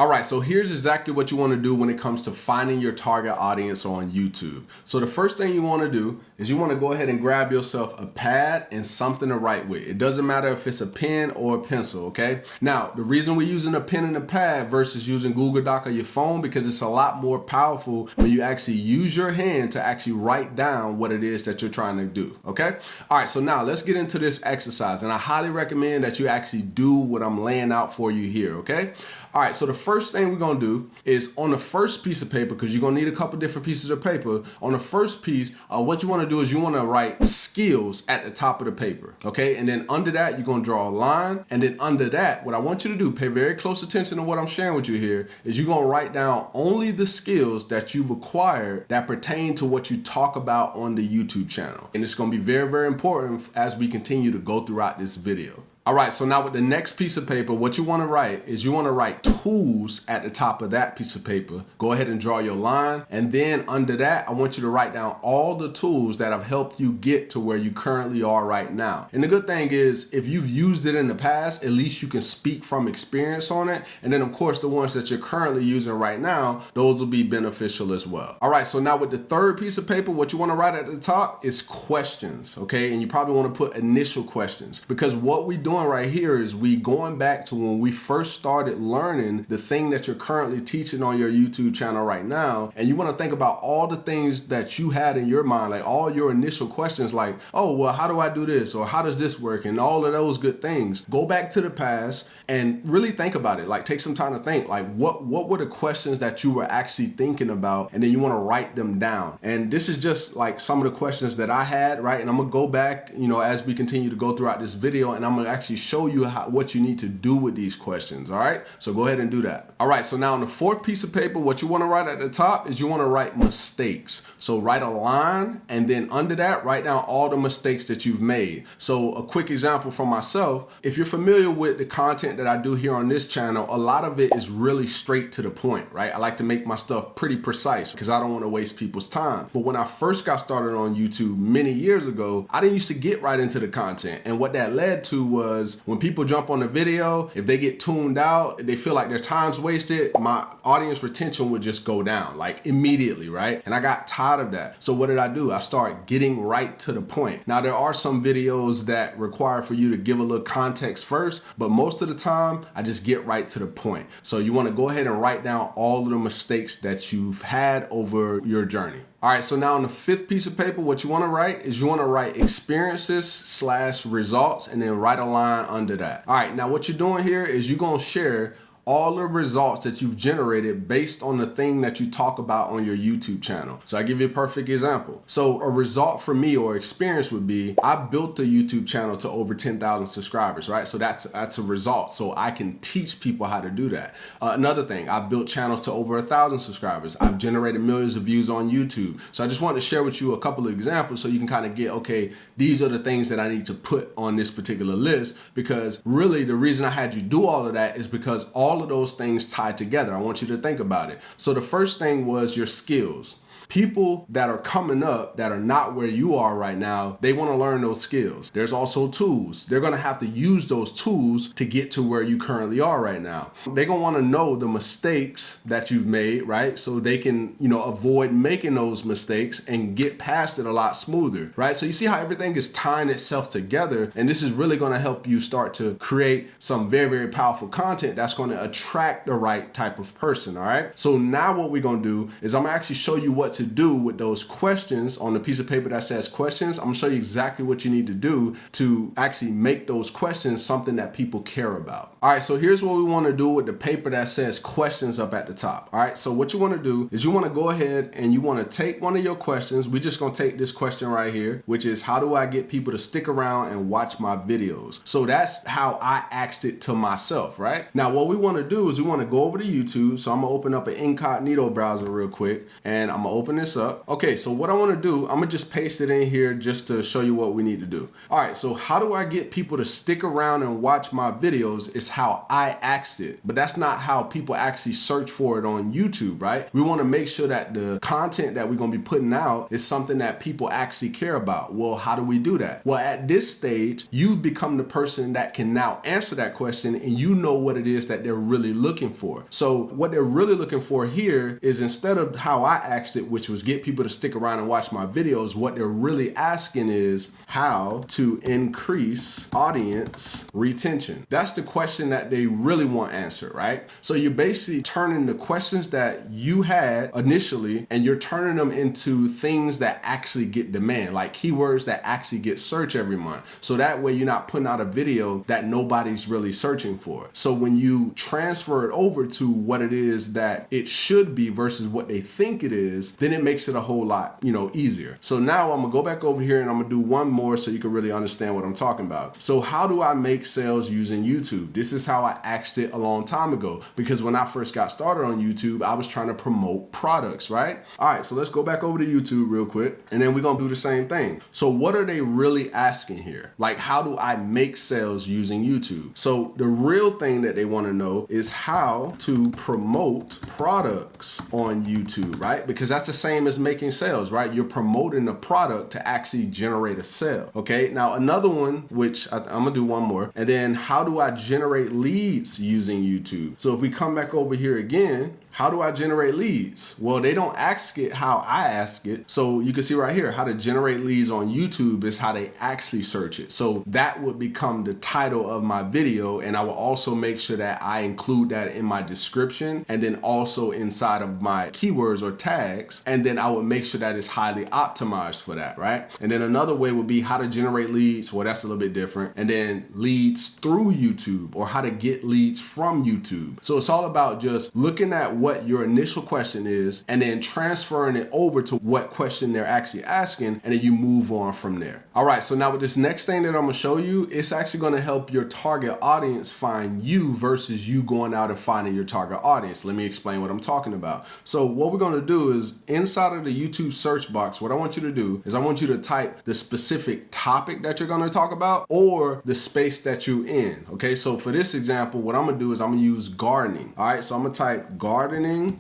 All right, so here's exactly what you want to do when it comes to finding your target audience on YouTube. So the first thing you want to do is you want to go ahead and grab yourself a pad and something to write with. It doesn't matter if it's a pen or a pencil, okay? Now, the reason we're using a pen and a pad versus using Google Doc or your phone, because it's a lot more powerful when you actually use your hand to actually write down what it is that you're trying to do, okay? All right, so now let's get into this exercise, and I highly recommend that you actually do what I'm laying out for you here, okay? All right, so the first thing we're gonna do is on the first piece of paper, because you're gonna need a couple different pieces of paper. On the first piece, what you wanna do is you wanna write skills at the top of the paper, okay? And then under that, you're gonna draw a line. And then under that, what I want you to do, pay very close attention to what I'm sharing with you here, is you're gonna write down only the skills that you've acquired that pertain to what you talk about on the YouTube channel. And it's gonna be very, very important as we continue to go throughout this video. All right, so now with the next piece of paper, what you want to write is you want to write tools at the top of that piece of paper. Go ahead and draw your line. And then under that, I want you to write down all the tools that have helped you get to where you currently are right now. And the good thing is, if you've used it in the past, at least you can speak from experience on it. And then of course, the ones that you're currently using right now, those will be beneficial as well. All right, so now with the third piece of paper, what you want to write at the top is questions, okay? And you probably want to put initial questions, because what we doing right here is we going back to when we first started learning the thing that you're currently teaching on your YouTube channel right now. And you want to think about all the things that you had in your mind, like all your initial questions, like, oh, well, how do I do this? Or how does this work? And all of those good things. Go back to the past and really think about it. Like, take some time to think, like, what were the questions that you were actually thinking about? And then you want to write them down. And this is just like some of the questions that I had, right? And I'm gonna go back, as we continue to go throughout this video, and I'm gonna actually show you what you need to do with these questions. All right, so go ahead and do that. All right, so now on the fourth piece of paper, what you want to write at the top is you want to write mistakes. So write a line, and then under that, write down all the mistakes that you've made. So a quick example from myself, if you're familiar with the content that I do here on this channel, a lot of it is really straight to the point, right? I like to make my stuff pretty precise because I don't want to waste people's time. But when I first got started on YouTube many years ago, I didn't used to get right into the content. And what that led to was when people jump on the video, if they get tuned out, they feel like their time's wasted, my audience retention would just go down like immediately, right? And I got tired of that. So what did I do? I started getting right to the point. Now there are some videos that require for you to give a little context first, but most of the time I just get right to the point. So you want to go ahead and write down all of the mistakes that you've had over your journey. All right, so now on the fifth piece of paper, what you want to write is you want to write experiences/results and then write a line under that. All right, now what you're doing here is you're going to share all the results that you've generated based on the thing that you talk about on your YouTube channel. So I give you a perfect example. So a result for me or experience would be I built the YouTube channel to over 10,000 subscribers, right? So that's a result. So I can teach people how to do that. Another thing, I've built channels to over 1,000 subscribers. I've generated millions of views on YouTube. So I just wanted to share with you a couple of examples so you can kind of get, okay, these are the things that I need to put on this particular list, because really the reason I had you do all of that is because all of those things tie together. I want you to think about it. So the first thing was your skills. People that are coming up that are not where you are right now, they want to learn those skills. There's also tools. They're going to have to use those tools to get to where you currently are right now. They're going to want to know the mistakes that you've made, right? So they can, avoid making those mistakes and get past it a lot smoother, right? So you see how everything is tying itself together, and this is really going to help you start to create some very, very powerful content that's going to attract the right type of person, all right? So now what we're going to do is I'm going to actually show you what to do with those questions on the piece of paper that says questions. I'm gonna show you exactly what you need to do to actually make those questions something that people care about. All right, so here's what we want to do with the paper that says questions up at the top. All right, so what you want to do is you want to go ahead and you want to take one of your questions. We're just gonna take this question right here, which is how do I get people to stick around and watch my videos? So that's how I asked it to myself, right? Now what we want to do is we want to go over to YouTube. So I'm gonna open up an incognito browser real quick, and I'm gonna open open this up. Okay, so what I want to do, I'm gonna just paste it in here just to show you what we need to do. All right, so how do I get people to stick around and watch my videos is how I asked it, but that's not how people actually search for it on YouTube, right? We want to make sure that the content that we're going to be putting out is something that people actually care about. Well, how do we do that? Well, at this stage, you've become the person that can now answer that question, and you know what it is that they're really looking for. So what they're really looking for here is, instead of how I asked it, which was get people to stick around and watch my videos, what they're really asking is how to increase audience retention. That's the question that they really want answered, right? So you're basically turning the questions that you had initially, and you're turning them into things that actually get demand, like keywords that actually get searched every month. So that way you're not putting out a video that nobody's really searching for. So when you transfer it over to what it is that it should be versus what they think it is, then it makes it a whole lot, easier. So now I'm gonna go back over here and I'm gonna do one more so you can really understand what I'm talking about. So how do I make sales using YouTube? This is how I asked it a long time ago, because when I first got started on YouTube, I was trying to promote products, right? All right, so let's go back over to YouTube real quick, and then we're gonna do the same thing. So what are they really asking here? Like, how do I make sales using YouTube? So the real thing that they wanna know is how to promote products on YouTube, right? Because that's the same as making sales, right? You're promoting a product to actually generate a sale, okay? Now another one, which I'm gonna do one more, and then how do I generate leads using YouTube? So if we come back over here again, how do I generate leads? Well, they don't ask it how I ask it. So you can see right here, how to generate leads on YouTube is how they actually search it. So that would become the title of my video. And I will also make sure that I include that in my description, and then also inside of my keywords or tags. And then I would make sure that it's highly optimized for that, right? And then another way would be how to generate leads. Well, that's a little bit different. And then leads through YouTube, or how to get leads from YouTube. So it's all about just looking at what your initial question is and then transferring it over to what question they're actually asking, and then you move on from there. All right, so now with this next thing that I'm gonna show you, it's actually gonna help your target audience find you versus you going out and finding your target audience. Let me explain what I'm talking about. So what we're gonna do is, inside of the YouTube search box, what I want you to do is I want you to type the specific topic that you're gonna talk about, or the space that you're in, okay? So for this example, what I'm gonna do is I'm gonna use gardening. All right, so I'm gonna type gardening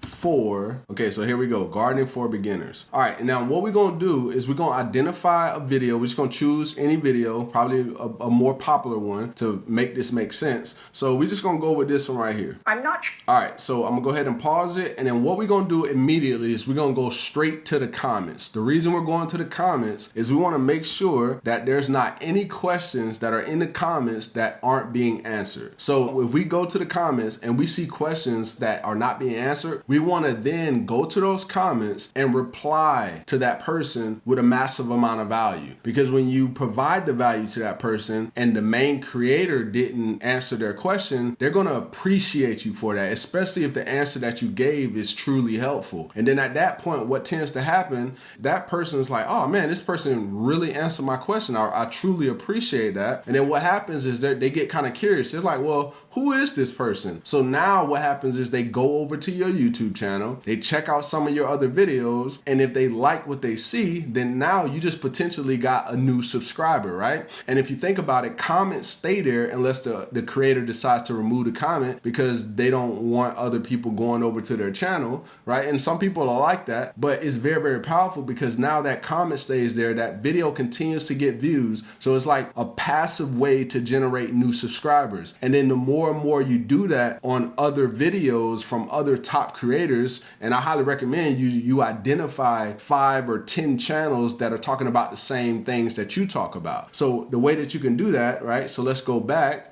for, okay, so here we go, gardening for beginners. All right, and now what we're gonna do is we're gonna identify a video. We're just gonna choose any video, probably a more popular one, to make this make sense. So we're just gonna go with this one right here. I'm not sure. All right, so I'm gonna go ahead and pause it, and then what we're gonna do immediately is we're gonna go straight to the comments. The reason we're going to the comments is we wanna make sure that there's not any questions that are in the comments that aren't being answered. So if we go to the comments and we see questions that are not being answered, we want to then go to those comments and reply to that person with a massive amount of value. Because when you provide the value to that person and the main creator didn't answer their question, they're going to appreciate you for that, especially if the answer that you gave is truly helpful. And then at that point, what tends to happen, that person is like, oh man, this person really answered my question. I truly appreciate that. And then what happens is they get kind of curious. It's like, well, who is this person? So now what happens is they go over to your YouTube channel, they check out some of your other videos, and if they like what they see, then now you just potentially got a new subscriber, right? And if you think about it, comments stay there unless the creator decides to remove the comment because they don't want other people going over to their channel, right? And some people are like that, but it's very, very powerful because now that comment stays there, that video continues to get views. So it's like a passive way to generate new subscribers. And then the more and more you do that on other videos from other top creators, and I highly recommend you identify 5 or 10 channels that are talking about the same things that you talk about. So the way that you can do that, right? So let's go back.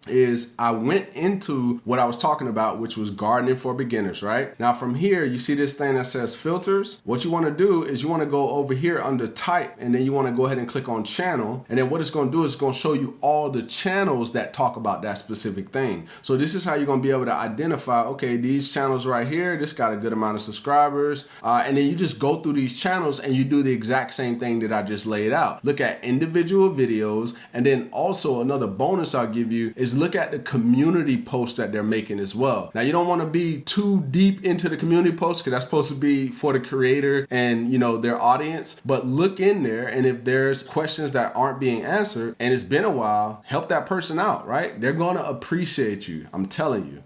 Is I went into what I was talking about, which was gardening for beginners, right? Now from here, you see this thing that says filters. What you want to do is you want to go over here under type, and then you want to go ahead and click on channel. And then what it's going to do is it's going to show you all the channels that talk about that specific thing. So this is how you're going to be able to identify, okay, these channels right here, this got a good amount of subscribers. And then you just go through these channels and you do the exact same thing that I just laid out. Look at individual videos. And then also another bonus I'll give you is is look at the community posts that they're making as well. Now, you don't want to be too deep into the community posts because that's supposed to be for the creator and, you know, their audience, but look in there, and if there's questions that aren't being answered and it's been a while, help that person out, right? They're going to appreciate you. I'm telling you.